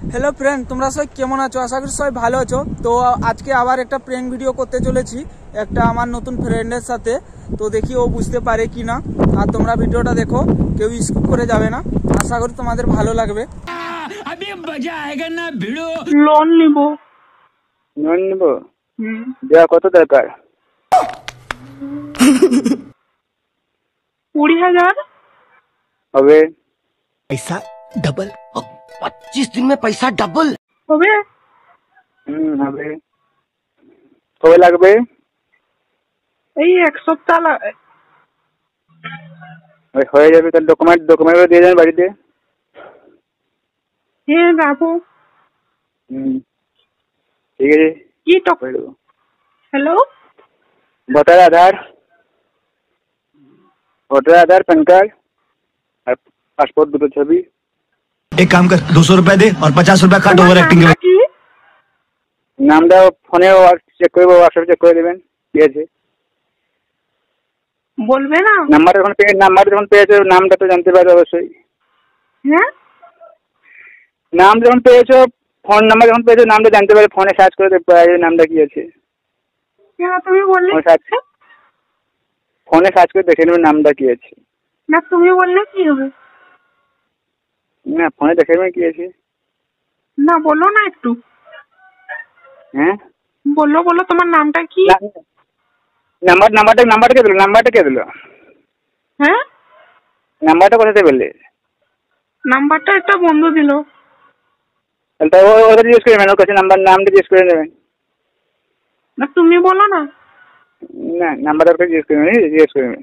Hello friend, তোমরা সবাই কেমন আছো? আশা করি সবাই ভালো আছো। তো আজকে আবার একটা প্র্যাঙ্ক ভিডিও করতে চলেছি একটা আমার নতুন ফ্রেন্ডের সাথে। তো দেখি ও বুঝতে পারে কি না। আর তোমরা ভিডিওটা দেখো, কেউ স্কিপ করে যাবে না। আশা করি তোমাদের ভালো লাগবে। লোন নিব। লোন নিব? দেওয়া কত দরকার? 20,000 হবে। पैसा डबल 25 दिन में पैसा डबल হবে। হবে। কবে লাগবে? এই এক সপ্তাহ হয়ে যাবে। তাহলে ডকুমেন্ট দিয়ে যাবেন বাড়িতে। হ্যাঁ রাখো। ঠিক আছে। কি হ্যালো, ভোটার आधार पैन कार्ड और पासपोर्ट দুটো ছবি। एक काम कर 200 रुपया दे और 50 रुपया काट ओवर एक्टिंग के। কি নামটা ফোনে চেক করবো, হোয়াটসঅ্যাপে চেক করে দেবেন। ঠিক আছে। বলবে না? নাম্বার যখন পেয়েছো নামটা তো জানতে পারবে অবশ্যই। হ্যাঁ, নাম যখন পেয়েছো, ফোন নাম্বার যখন পেয়েছো নামটা জানতে পারবে। ফোনে সার্চ করে দেখতে পারবে নামটা কি আছে। কেন তুমি বললে? ফোনে সার্চ করে দেখে নেবে নামটা কি আছে। না তুমি বললে কি হবে? না, ফোনে দেখে নেবে কি আছে। না বলো না একটু। হ্যাঁ বলো তোমার নামটা কি? নাম্বারটা কে দিল? হ্যাঁ, নাম্বারটা কোথা থেকে পেলে? নাম্বারটা একটা বন্ধু দিল। তাহলে ওদের জিজ্ঞেস করে নেবেন, ওর কাছে নামটা জিজ্ঞেস করে নেবেন। না তুমি বলো না। না, নাম্বারটা ওর কাছে জিজ্ঞেস করে নেবেন।